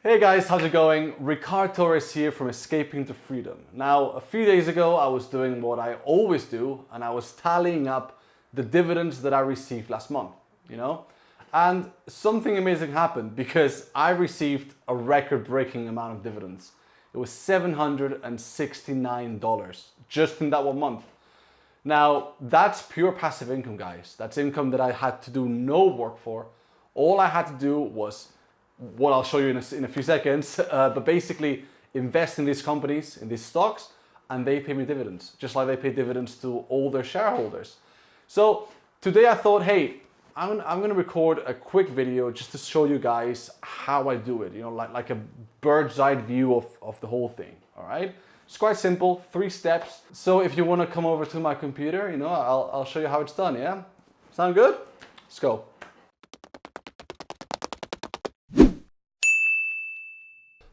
Hey guys, how's it going? Ricard Torres here from Escaping to Freedom. Now, a few days ago, I was doing what I always do, and I was tallying up the dividends that I received last month, And something amazing happened because I received a record-breaking amount of dividends. It was $769 just in that 1 month. Now, that's pure passive income, guys. That's income that I had to do no work for. All I had to do was what I'll show you in a few seconds, but basically invest in these companies, in these stocks, and they pay me dividends, just like they pay dividends to all their shareholders. So today I thought, hey, I'm gonna record a quick video just to show you guys how I do it, like a bird's eye view of the whole thing, all right? It's quite simple, 3 steps. So if you wanna come over to my computer, I'll show you how it's done, yeah? Sound good? Let's go.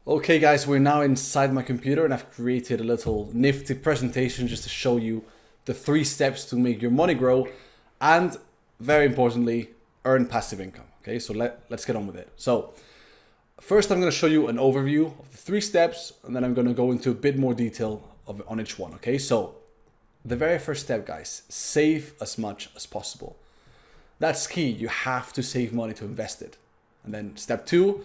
Okay guys, we're now inside my computer and I've created a little nifty presentation just to show you the 3 steps to make your money grow and, very importantly, earn passive income. Okay, so let's get on with it. So first I'm going to show you an overview of the 3 steps and then I'm going to go into a bit more detail on each one. Okay, so the very first step, guys, save as much as possible. That's key. You have to save money to invest it. And then step 2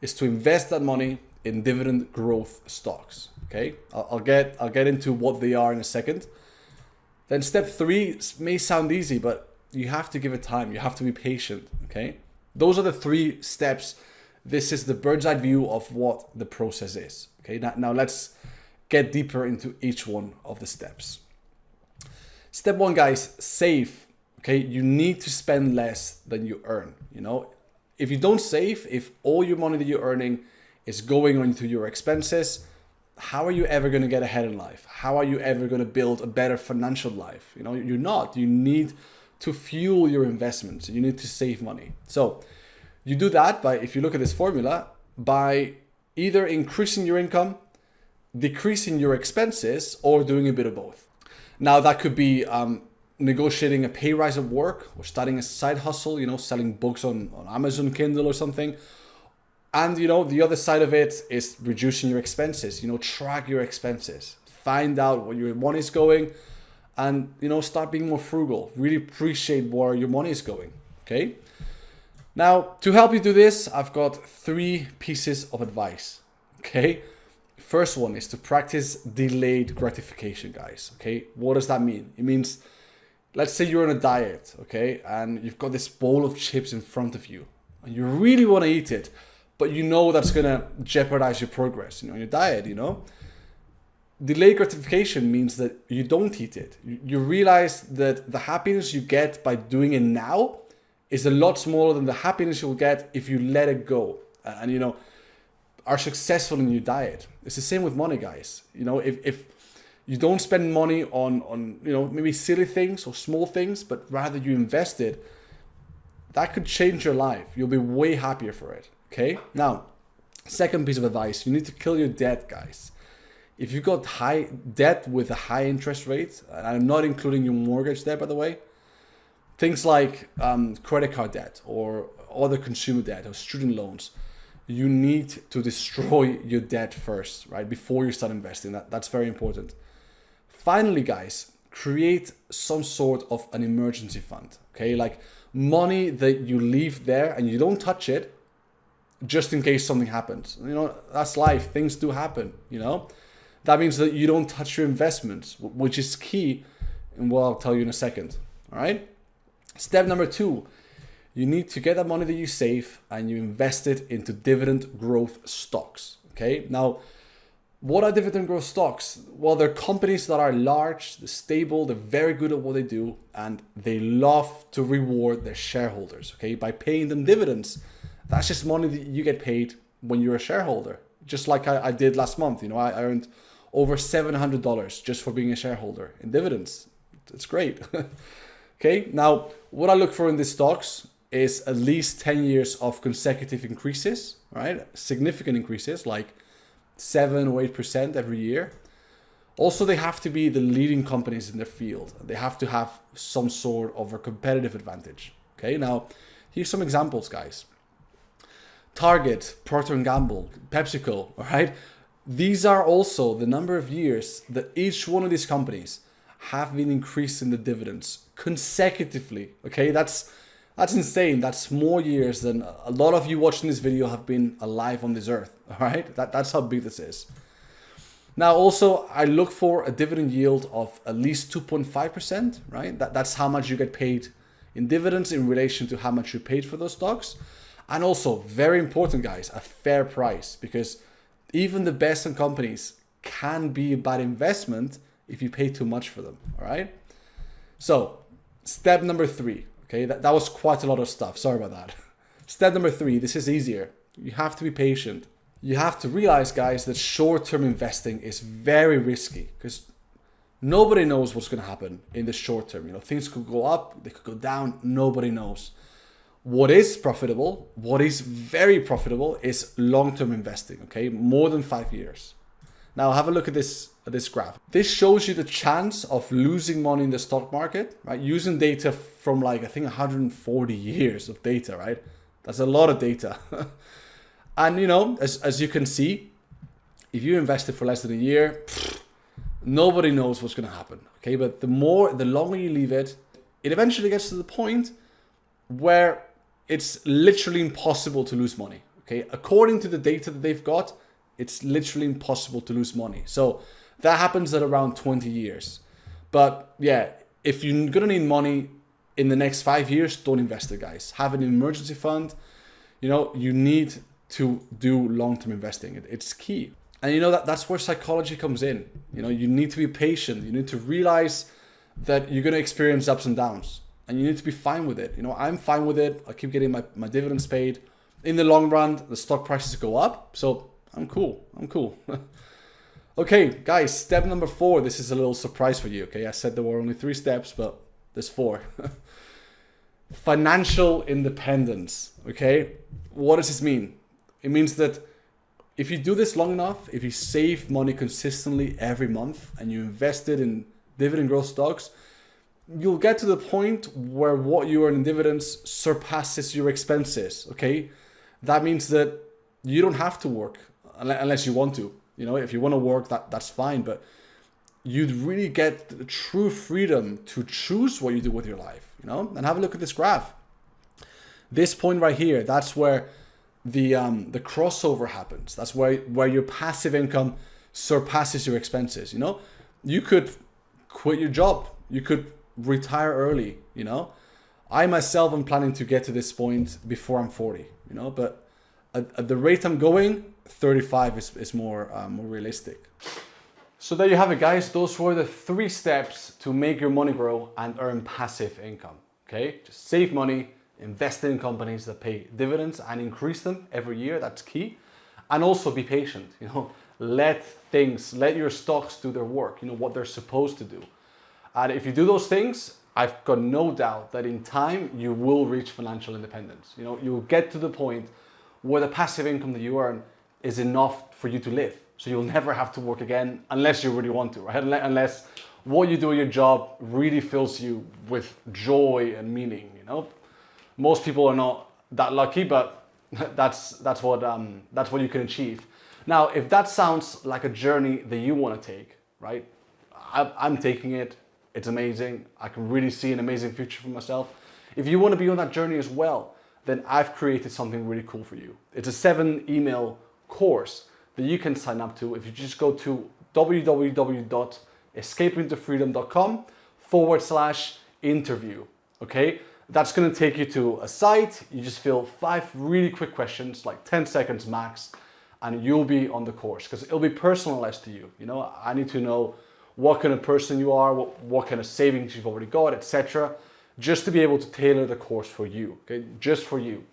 is to invest that money in dividend growth stocks. Okay, I'll get into what they are in a second. Then step 3 may sound easy, but you have to give it time. You have to be patient. Okay, those are the 3 steps. This is the bird's eye view of what the process is. Okay, now let's get deeper into each one of the steps. Step 1, guys, save. Okay, you need to spend less than you earn. If you don't save, if all your money that you're earning is going into your expenses, how are you ever going to get ahead in life? How are you ever going to build a better financial life? You're not. You need to fuel your investments. You need to save money. So you do that by, if you look at this formula, by either increasing your income, decreasing your expenses, or doing a bit of both. Now that could be negotiating a pay rise at work or starting a side hustle, selling books on Amazon Kindle or something. And, the other side of it is reducing your expenses, track your expenses, find out where your money is going and, start being more frugal, really appreciate where your money is going. Okay. Now, to help you do this, I've got 3 pieces of advice. Okay. First one is to practice delayed gratification, guys. Okay. What does that mean? It means, let's say you're on a diet, okay, and you've got this bowl of chips in front of you and you really want to eat it, but that's going to jeopardize your progress, in your diet, Delayed gratification means that you don't eat it. You realize that the happiness you get by doing it now is a lot smaller than the happiness you'll get if you let it go and, are successful in your diet. It's the same with money, guys. If you don't spend money on maybe silly things or small things, but rather you invest it, that could change your life. You'll be way happier for it. Okay. Now, second piece of advice, you need to kill your debt, guys. If you've got high debt with a high interest rate, and I'm not including your mortgage debt, by the way, things like credit card debt or other consumer debt or student loans, you need to destroy your debt first, right? Before you start investing. That's very important. Finally, guys, create some sort of an emergency fund, okay? Like money that you leave there and you don't touch it just in case something happens. That's life. Things do happen, That means that you don't touch your investments, which is key and what I'll tell you in a second, all right? Step number 2, you need to get that money that you save and you invest it into dividend growth stocks, okay? Now, what are dividend growth stocks? Well, they're companies that are large, they're stable, they're very good at what they do, and they love to reward their shareholders, okay? By paying them dividends. That's just money that you get paid when you're a shareholder. Just like I did last month, I earned over $700 just for being a shareholder in dividends. It's great. Okay, now what I look for in these stocks is at least 10 years of consecutive increases, right? Significant increases like 7 or 8% every year. Also, they have to be the leading companies in their field. They have to have some sort of a competitive advantage. Okay, now here's some examples, guys. Target, Procter & Gamble, PepsiCo, all right? These are also the number of years that each one of these companies have been increasing the dividends consecutively, okay? That's insane. That's more years than a lot of you watching this video have been alive on this earth, all right? That's how big this is. Now, also, I look for a dividend yield of at least 2.5%, right? That's how much you get paid in dividends in relation to how much you paid for those stocks. And also, very important, guys, a fair price, because even the best in companies can be a bad investment if you pay too much for them, all right? So, step number 3, okay? That was quite a lot of stuff. Sorry about that. Step number 3, this is easier. You have to be patient. You have to realize, guys, that short-term investing is very risky because nobody knows what's going to happen in the short term. You know, things could go up, they could go down. Nobody knows. What is profitable, what is very profitable, is long-term investing, okay? More than 5 years. Now have a look at this graph. This shows you the chance of losing money in the stock market, right? Using data from like, I think 140 years of data, right? That's a lot of data. And you know, as you can see, if you invested for less than a year, nobody knows what's gonna happen, okay? But the longer you leave it, it eventually gets to the point where it's literally impossible to lose money, okay? According to the data that they've got, it's literally impossible to lose money. So that happens at around 20 years. But yeah, if you're gonna need money in the next 5 years, don't invest it, guys. Have an emergency fund. You know, you need to do long-term investing. It's key. And you know, that's where psychology comes in. You know, you need to be patient. You need to realize that you're gonna experience ups and downs. And you need to be fine with it. You know, I'm fine with it. I keep getting my dividends paid. In the long run, the stock prices go up. So I'm cool. Okay, guys, step number 4. This is a little surprise for you, okay? I said there were only 3 steps, but there's 4. Financial independence, okay? What does this mean? It means that if you do this long enough, if you save money consistently every month and you invest it in dividend growth stocks, you'll get to the point where what you earn in dividends surpasses your expenses, okay? That means that you don't have to work unless you want to. You know, if you want to work, that's fine, but you'd really get the true freedom to choose what you do with your life, you know? And have a look at this graph. This point right here, that's where the crossover happens. That's where your passive income surpasses your expenses, you know? You could quit your job. You could retire early, you know? I myself am planning to get to this point before I'm 40, you know, but at the rate I'm going, 35 is more realistic. So there you have it, guys. Those were the 3 steps to make your money grow and earn passive income, okay? Just save money, invest in companies that pay dividends and increase them every year. That's key. And also be patient, you know, let your stocks do their work, you know, what they're supposed to do. And if you do those things, I've got no doubt that in time you will reach financial independence. You know, you'll get to the point where the passive income that you earn is enough for you to live. So you'll never have to work again unless you really want to, right? Unless what you do in your job really fills you with joy and meaning, you know? Most people are not that lucky, but that's what you can achieve. Now, if that sounds like a journey that you want to take, right? I'm taking it. It's amazing. I can really see an amazing future for myself. If you want to be on that journey as well, then I've created something really cool for you. It's a 7-email course that you can sign up to if you just go to www.escapingtofreedom.com/interview, okay? That's gonna take you to a site. You just fill 5 really quick questions, like 10 seconds max, and you'll be on the course because it'll be personalized to you. You know, I need to know what kind of person you are, what kind of savings you've already got, etc. Just to be able to tailor the course for you, okay? Just for you.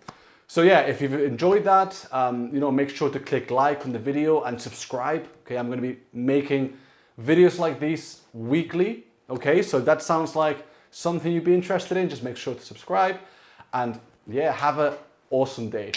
So yeah, if you've enjoyed that, you know, make sure to click like on the video and subscribe, okay? I'm gonna be making videos like these weekly, okay? So that sounds like something you'd be interested in, just make sure to subscribe. And yeah, have an awesome day.